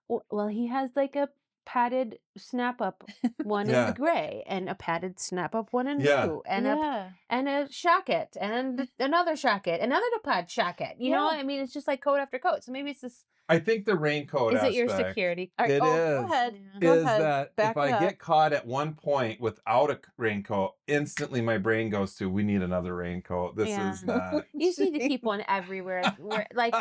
well, he has like a padded snap up one Yeah. in gray and a padded snap up one in Yeah. blue and Yeah. a shacket and another shacket, another pad shacket. You know, Yeah. I mean, it's just like coat after coat. So maybe it's this. I think the raincoat Is it your aspect security? All right, It Go is. ahead. Yeah. Go is ahead. that Back if I it get up. caught at one point without a raincoat, instantly my brain goes to, we need another raincoat. This Yeah. is not. You just need to keep one everywhere. Where, like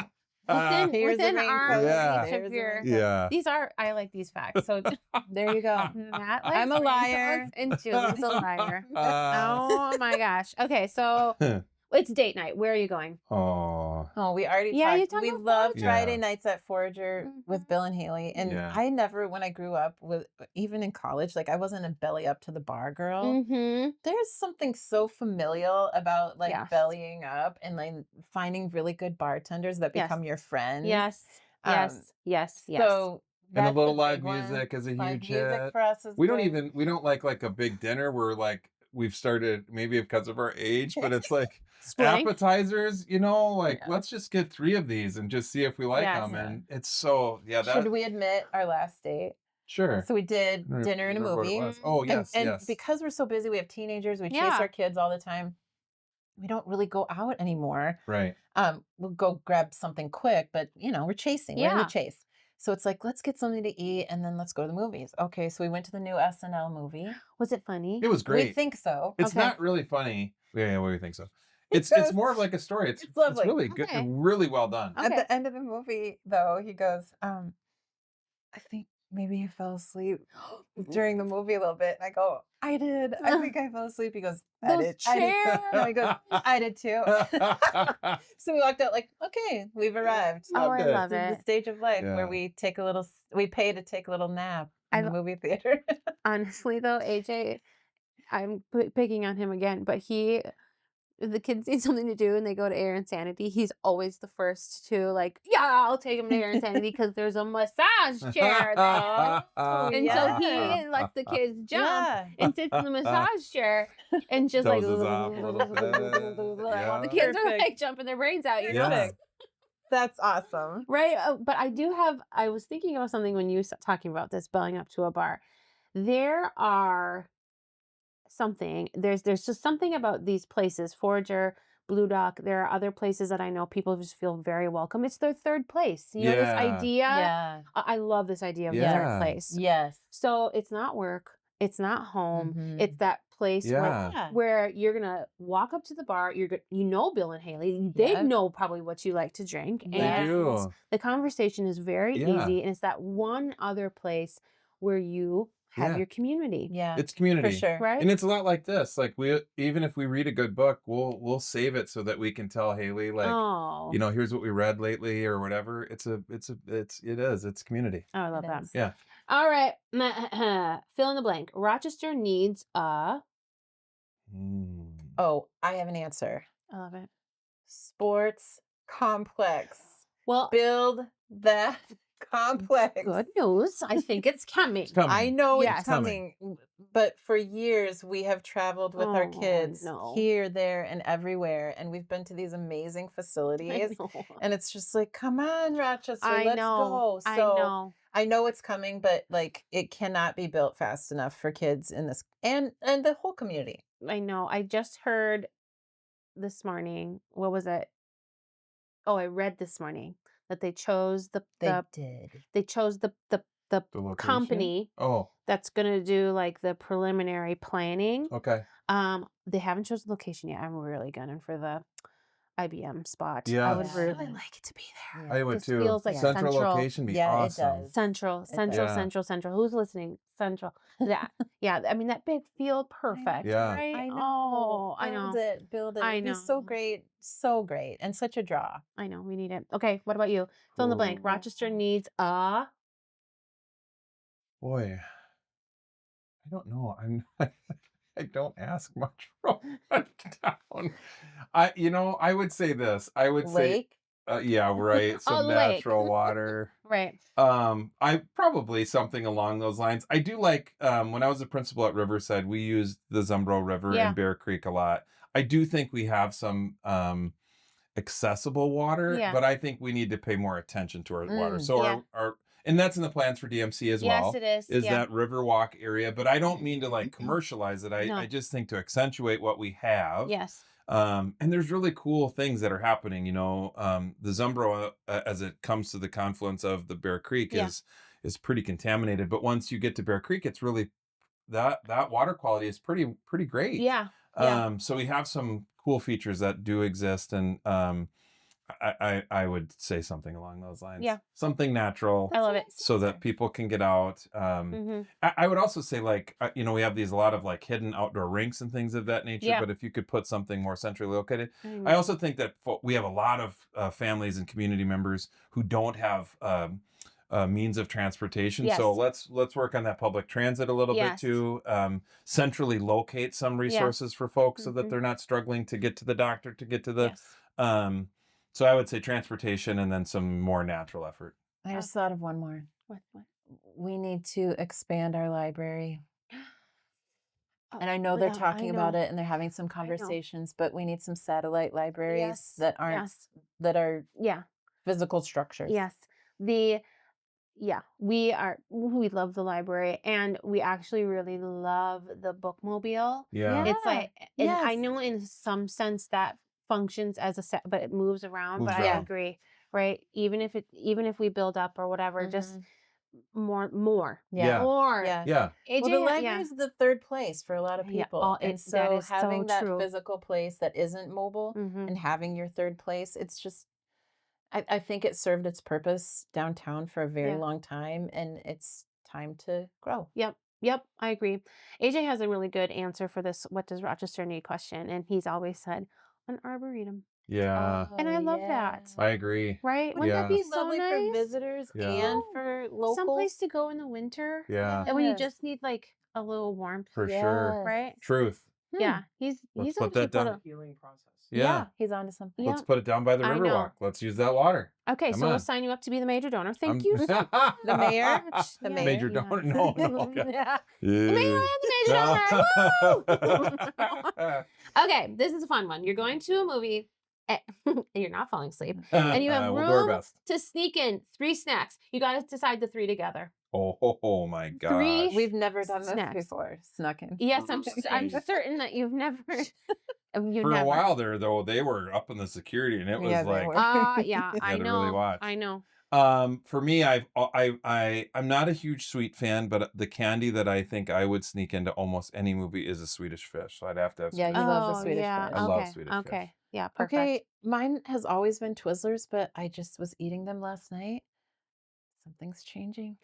Ah, Here's a within arm raincoat. Yeah. reach There's of a your. raincoat. yeah. These are I like these facts. So There you go. Matt I'm a likes liar. raincoats and Julie's a liar. Uh, Oh my gosh. Okay, so it's date night. Where are you going? oh. Oh, we already Yeah, you talked. talked We about love Forager. Friday Yeah. nights at Forager with Bill and Haley. And Yeah. I never, when I grew up, even in college, like I wasn't a belly up to the bar girl. Mm-hmm. There's something so familial about like Yes. bellying up and like finding really good bartenders that Yes. become your friends. Yes. Yes. Yes. Yes. So And a that's little a live big one. music is a Live huge music hit. for us is We don't big. we don't like a big dinner. We're like, we've started maybe because of our age, but it's like Splitting. appetizers, you know, like Yeah. let's just get 3 of these and just see if we like Yes. them. And it's so, that Should we admit our last date? sure. So we did I don't dinner and a remember what it movie. was. Oh, yes, and yes. because we're so busy, we have teenagers, we chase Yeah. our kids all the time. We don't really go out anymore. Right. We'll go grab something quick, but we're chasing. We're in the Yeah. chase. So it's like, let's get something to eat and then let's go to the movies. Okay, so we went to the new SNL movie. Was it funny? It was We great. think so. It's Okay. not really funny. Yeah, what do you think so? It's It's more of like a story. It's lovely. really good, Okay. really well done. Okay. At the end of the movie, though, he goes, I think maybe you fell asleep during the movie a little bit. And I go, I did. I think I fell asleep. He goes, I Those did. I did. chairs. No, he goes, I did too. So we walked out like, okay, we've arrived. Oh, I Loved it. love This is the it. stage of life Yeah. where we pay to take a little nap I in the lo- movie theater. Honestly, though, AJ, I'm picking on him again, but if the kids need something to do and they go to Air Insanity, he's always the first to like, yeah, I'll take him to Air Insanity because there's a massage chair there. And so Yeah. he lets the kids jump Yeah. and sits in the massage chair and just like Dozes off a little bit. while the Yeah. kids are Perfect. like jumping their brains out, you know? Yeah. That's awesome. Right. But I was thinking about something when you were talking about this, belling up to a bar. There's just something about these places, Forager, Blue Dock. There are other places that I know people just feel very welcome. It's their third place. You know, this Yeah. idea. Yeah. I love this idea of the Yeah. third place. Yes. So it's not work. It's not home. Mhm. It's that place Yeah. where you're gonna walk up to the bar. Bill and Haley. They Yep. know probably what you like to drink. They They And do. the conversation is very Yeah. easy, and it's that one other place where you have Yeah. your community, Yeah. It's For community. sure. right? And it's a lot like this. Like even if we read a good book, we'll save it so that we can tell Haley, like, Oh, here's what we read lately or whatever. It's community. oh, I love It that. is. Yeah. All right, fill in the blank. Rochester needs a. Mm. Oh, I have an answer. I love it. Sports complex. Well, Build that complex. Good news. I think it's coming. It's coming. I know Yes. it's coming, but for years we have traveled with our Oh, kids no. here, there, and everywhere, and we've been to these amazing facilities, and it's just like, come on, Rochester, let's go. I So know. I know it's coming, but like it cannot be built fast enough for kids in this and the whole community. I know. I just heard this morning. What was it? Oh, I read this morning that they chose the did. they chose the The location? company Oh, that's gonna do like the preliminary planning. okay. They haven't chosen the location yet. I'm really gunning for the IBM spot. I Yeah. would really Yeah. like it to be there. I would Just too. feels like Central central. location be Yeah, it awesome. does. Central, It central, does. central, central. Who's listening? Central. Yeah, yeah. I mean that big field, perfect. Yeah. Right? I know. Oh, I know. Build it. I It'd be so know. great, and such a draw. I know. We need it. Okay. What about you? Fill in the blank. Rochester needs a. Boy, I don't know. I don't ask much from town. I would say this. I would say, Lake. yeah, right. Some lake. natural water. Right. I probably something along those lines. I do like when I was a principal at Riverside, we used the Zumbro River Yeah. and Bear Creek a lot. I do think we have some accessible water, Yeah. but I think we need to pay more attention to our water. So Yeah. our and that's in the plans for DMC as well. Yes, it is. Yeah. That Riverwalk area, but I don't mean to like commercialize it. No. I just think to accentuate what we have. Yes. And there's really cool things that are happening. The Zumbro, as it comes to the confluence of the Bear Creek, Yeah. is pretty contaminated. But once you get to Bear Creek, it's really that water quality is pretty great. Yeah. Yeah. So we have some cool features that do exist, and I would say something along those lines. Yeah. Something natural. I love it. So that people can get out. I would also say, like, we have a lot of like hidden outdoor rinks and things of that nature. Yeah. But if you could put something more centrally located, I also think that we have a lot of families and community members who don't have means of transportation. Yes. So let's work on that public transit a little bit too. Centrally locate some resources for folks so that they're not struggling to get to the doctor, to get to the. Yes. So I would say transportation and then some more natural effort. I just thought of one more. What? We need to expand our library. And I know they're talking about it and they're having some conversations, but we need some satellite libraries that aren't that are physical structures. Yes. We love the library, and we actually really love the bookmobile. Yeah. It's like, and I know in some sense that functions as a set, but it moves around. I agree, right? Even if we build up or whatever, just more. Yeah. More. Yeah. AJ, Well, the library is the third place for a lot of people. And so that is having that true. physical place that isn't mobile and having your third place, it's just, I think it served its purpose downtown for a very long time, and it's time to grow. Yep, I agree. AJ has a really good answer for this "what does Rochester need" question, and he's always said an arboretum. Yeah. And I love that. I agree. Right? Wouldn't that be so Lovely nice? for visitors and for locals. Someplace to go in the winter. Yeah. And when you just need like a little warmth. For sure. Right? Truth. Yeah. He's Let's a put that down. Healing process. Yeah. He's onto something. Let's put it down by the I know. Riverwalk. Let's use that water. Okay, Come so we'll on. sign you up to be the major donor. Thank you. The mayor? The mayor. Major donor? No. Okay. Yeah. The mayor and the major donor. Woo! Okay, this is a fun one. You're going to a movie and you're not falling asleep. And you have We'll do our room best. to sneak in 3 snacks. You got to decide the 3 together. Oh my gosh. 3 We've never done this snacks. before. Snuck in. Yes, I'm certain that you've never. For a while there, though, they were up in the security, and it was Yeah, they like, were. Yeah, You I had to know. really watch. I know. for me, I'm not a huge sweet fan, but the candy that I think I would sneak into almost any movie is a Swedish Fish. So I'd have to have. Yeah, Swedish you love the Oh, Swedish yeah. Fish. I love Okay. Swedish Fish. Okay. Yeah. Perfect. Okay, mine has always been Twizzlers, but I just was eating them last night. Something's changing.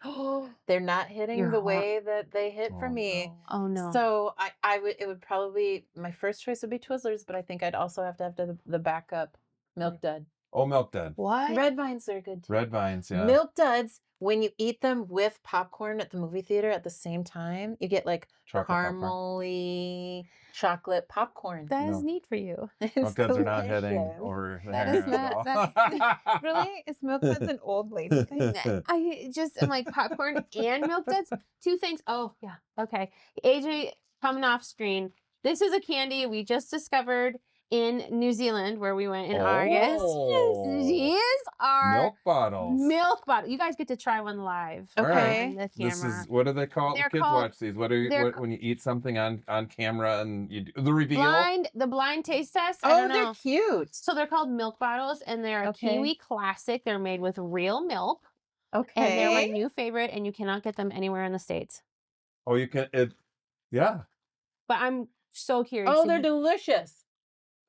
They're not hitting Your the heart- way that they hit for Oh, me. no. Oh no. So it would probably, my first choice would be Twizzlers, but I think I'd also have to have the backup Milk Dud. Oh, Milk Dud. what? Red Vines are good too. Red Vines, yeah. Milk Duds, when you eat them with popcorn at the movie theater at the same time, you get like Chocolate popcorn. caramely, chocolate popcorn. That is No. neat for you. It's Milk duds are not heading delicious. over there That is at not- all. Really? Is milk duds an old lady thing? I'm like popcorn and milk duds. Two things. Oh yeah. Okay. AJ coming off screen. This is a candy we just discovered in New Zealand where we went in August. Oh. These are Milk bottles. milk bottle. You guys get to try one live. Okay. On the This camera. is, what do they call They're kids called- watch these? What are they're when you eat something on camera and you do the reveal? the blind taste test. I Oh, don't they're know. cute. So they're called milk bottles, and they're a Okay. Kiwi classic. They're made with real milk, Okay. and they're my new favorite. And you cannot get them anywhere in the States. Oh, you can yeah. But I'm so curious. Oh, to they're hear- delicious.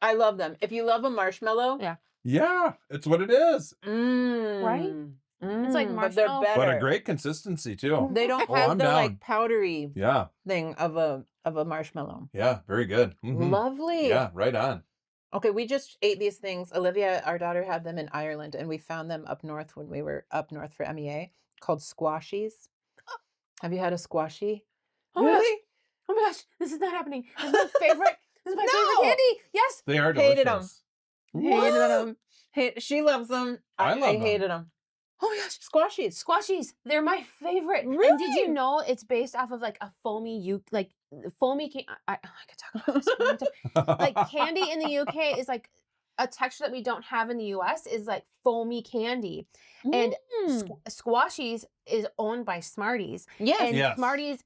I love them. If you love a marshmallow, Yeah. Yeah, it's what it is. Right? It's like but they're marshmallow. better. But a great consistency too. They don't Oh, have I'm the down. like powdery Yeah. thing of a marshmallow. Yeah, very good. Mhm. Lovely. Yeah, right on. Okay, we just ate these things. Olivia, our daughter, had them in Ireland, and we found them up north when we were up north for MEA, called squashies. Have you had a squashy? Oh my gosh. Really? Oh my gosh, this is not happening. This is my favorite. This is my No. favorite candy. Yes. They are delicious. Hated 'em. Hated them. She loves them. I love 'em. hated them. Oh my gosh. Squashies. Squashies. They're my favorite. And did you Really? know it's based off of like a foamy I could talk about this for a long time. Like candy in the UK is like a texture that we don't have in the US is like foamy candy. And Squashies is owned by Smarties. Yes. And Yes. Smarties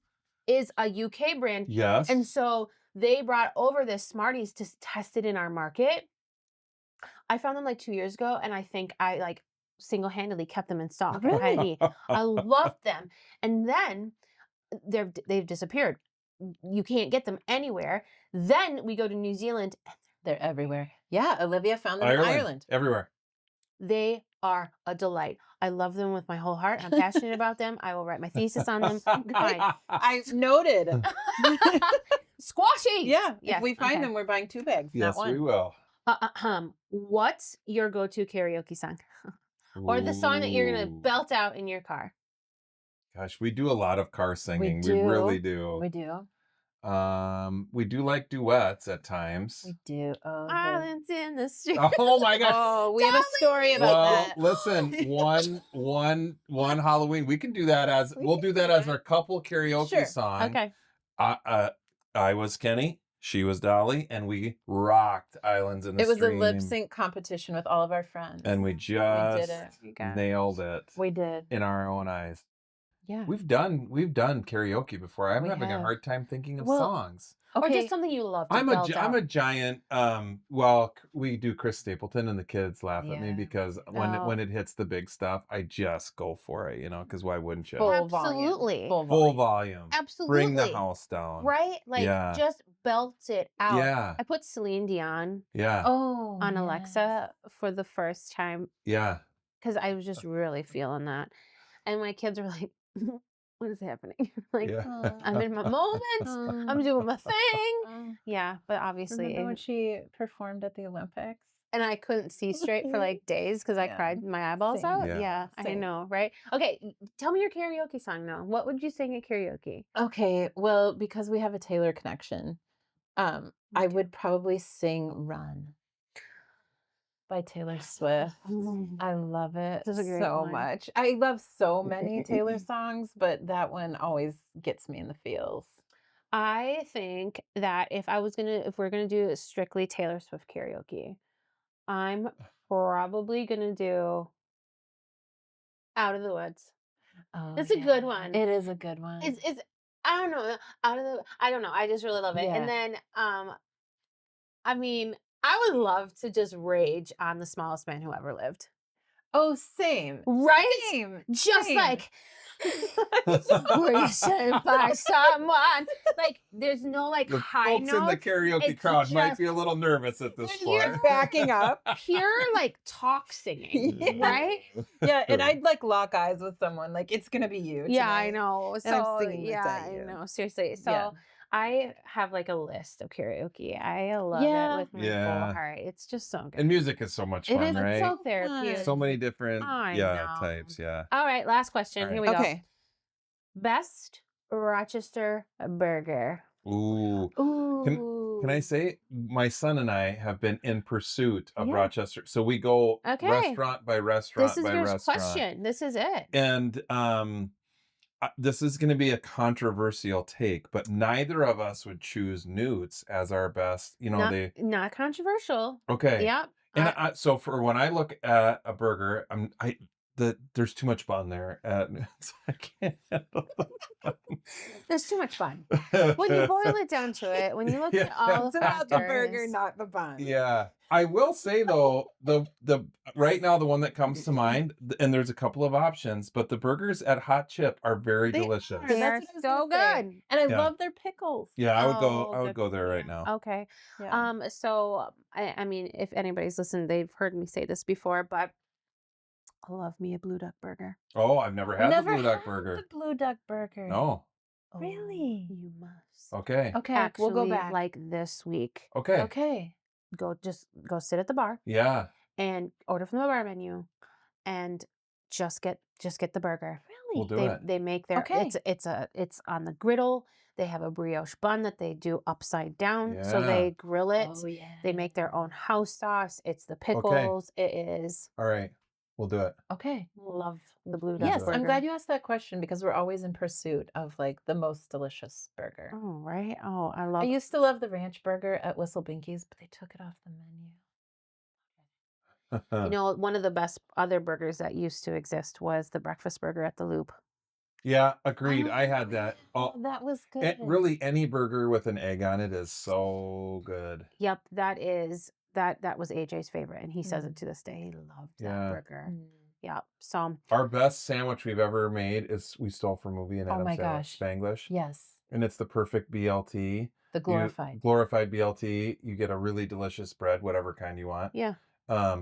is a UK brand. Yes. And so they brought over this Smarties to test it in our market. I found them like 2 years ago, and I think I like single-handedly kept them in stock. Really? I loved them. And then they've disappeared. You can't get them anywhere. Then we go to New Zealand. They're everywhere. Yeah, Olivia found them in Ireland. Everywhere. They are a delight. I love them with my whole heart. I'm passionate about them. I will write my thesis on them. Fine. I noted. Squashy. Yeah. Yes, If we find okay. them, we're buying 2 bags, Yes, not one. we will. What's your go-to karaoke song? Or the song that you're gonna Ooh. belt out in your car? Gosh, we do a lot of car singing. We do. really do. We do. We do like duets at times. We do. Oh, Islands in the street. Oh my gosh. oh we have a story about Well, that. listen, one Halloween, we can do that as we'll do that as our couple karaoke Sure. song. Okay. I was Kenny, she was Dolly, and we rocked Islands in the It was a Stream. lip sync competition with all of our friends. And we just it. You got it. nailed it We did. in our own eyes. Yeah. We've done karaoke before. I'm We having a have. hard time thinking of Well, songs. Or Okay. just something you love to I'm belt out. a giant. We do Chris Stapleton, and the kids laugh at me Yeah. because Oh. when it hits the big stuff, I just go for it, because why wouldn't you? Full volume. Absolutely. Full Full volume. volume. Absolutely. Bring the house down. Right? Like Yeah. just belt it out. Yeah. I put Celine Dion Yeah. Oh. on yes. Alexa for the first time Yeah. because I was just really feeling that. And my kids were like, what is happening? Like, Yeah. I'm in my moment. I'm doing my thing. Oh. Yeah, but obviously, Remember when she performed at the Olympics? and I couldn't see straight for like days because I Yeah. cried my eyeballs Same. out. Yeah. Yeah, I Same. know, right? Okay, tell me your karaoke song now. What would you sing at karaoke? Okay, well, because we have a Taylor connection, I Okay. would probably sing "Run" by Taylor Swift. I love it This is a great so one. much. I love so many Taylor songs, but that one always gets me in the feels. I think that if we're gonna do strictly Taylor Swift karaoke, I'm probably gonna do "Out of the Woods." Oh, It's a good one. It is a good one. It's I don't know, I don't know. I just really love it. Yeah. And then I mean, I would love to just rage on The Smallest Man Who Ever Lived. Oh, same. Right? Same. Just same. like were you sent by someone? Like there's no like The high folks in the notes. karaoke It's crowd might just- be a little nervous at this When you're point. backing up. Pure like talk singing, Yeah. right? Yeah, and I'd like lock eyes with someone. Like, it's gonna be you. Yeah, I tonight. know. And I'm So singing this yeah, at I you. know. Seriously. So Yeah. I have like a list of karaoke. I love Yeah. it with my Yeah. whole heart. It's just so good. And music is so much It fun, is, it's right? so therapeutic. So many different I know. types, yeah. All right, last question. All Here right. we go. Okay. Best Rochester burger. Ooh. Ooh. Can I say my son and I have been in pursuit of Yeah. Rochester. So we go Okay. restaurant by restaurant This is by your restaurant. question. This is it. And this is going to be a controversial take, but neither of us would choose Newt's as our best. You know, Not controversial. Okay. Yep. And so for when I look at a burger, there's too much bun there. I can't handle There's too much bun. When you boil it down to it, when you look at all It's the about the factors, burger, not the bun. Yeah. I will say though, the right now the one that comes to mind, and there's a couple of options, but the burgers at Hot Chip are very delicious. They are That's what I was so gonna say. good. And I Yeah. love their pickles. Yeah, I Oh, would go there right now. Okay. Yeah. So I mean, if anybody's listened, they've heard me say this before, but I love me a Blue Duck burger. Oh, I've never had the Blue Duck burger. The Blue Duck burger. No. Oh, Really? you must. Okay. Okay, Actually, we'll go back. like this week, Okay. Okay. go sit at the bar Yeah. and order from the bar menu, and just get the burger. We'll Really? do it. They make their Okay. it's on the griddle. They have a brioche bun that they do upside down, so Yeah. they grill it. Oh, yeah. They make their own house sauce. It's the pickles. It is All right. We'll do it. Okay. love the Blue Duck Yes, burger. I'm glad you asked that question because we're always in pursuit of like the most delicious burger. Oh, right. Oh, I I love used to love the ranch burger at Whistle Binky's, but they took it off the menu. You know, one of the best other burgers that used to exist was the breakfast burger at the Loop. Yeah, agreed. I had that. Oh, that was good. really, any burger with an egg on it is so good. Yep, that was AJ's favorite, and he says it to this day. He loved that burger. Yep. So our best sandwich we've ever made is we stole from movie and Oh Adam my gosh. Spanglish. Yes. And it's the Perfect BLT. The glorified. Glorified BLT. You get a really delicious bread, whatever kind you want. yeah,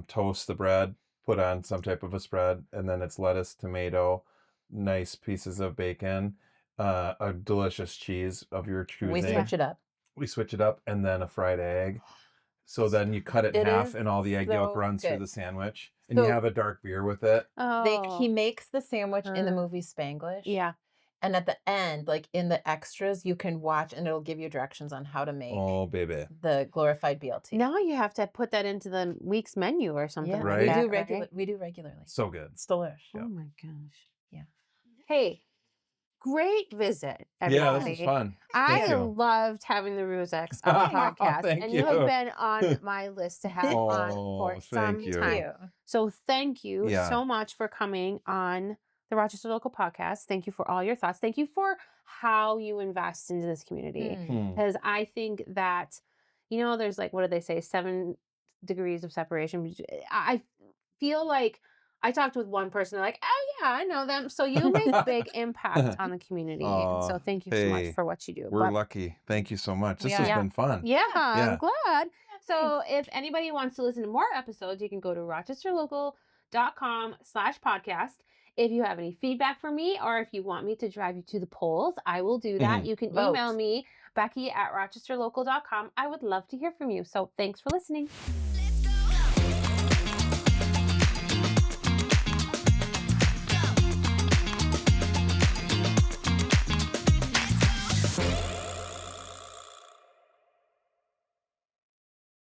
Toast the bread, put on some type of a spread, and then it's lettuce, tomato, nice pieces of bacon, a delicious cheese of your choosing. We switch it up. We switch it up, and then a fried egg. So then you cut it in It half, is and all the egg yolk so runs through good. the sandwich, and you So- have a dark beer with it. oh, He makes the sandwich in the Uh, movie Spanglish. yeah. And at the end, like in the extras, you can watch and it'll give you directions on how to make Oh, baby. the glorified BLT. Now you have to put that into the week's menu or something. Yeah, like Right? that, we do regularly. So good. It's delish. Oh my gosh. Yeah. Hey, great visit, Yeah, everybody. this was fun. I Thank you. loved having the Ruzeks on the podcast, Thank and you have you. been on my list to have on for Oh, some thank you. time. So thank you Yeah. so much for coming on the Rochester Local podcast. Thank you for all your thoughts. Thank you for how you invest into this community, because I think that, you know, there's like, what do they say, 7 degrees of separation. I feel like I talked with one person, they're like, oh yeah, I know them. So you make a big impact on the community. And so thank you so much hey, for what you do. We're lucky. Thank you so much. This has Yeah. been fun. Yeah, I'm glad. So thanks. if anybody wants to listen to more episodes, you can go to rochesterlocal.com/podcast. If you have any feedback for me, or if you want me to drive you to the polls, I will do that. You can email Vote. me, Becky@rochesterlocal.com. I would love to hear from you. So thanks for listening.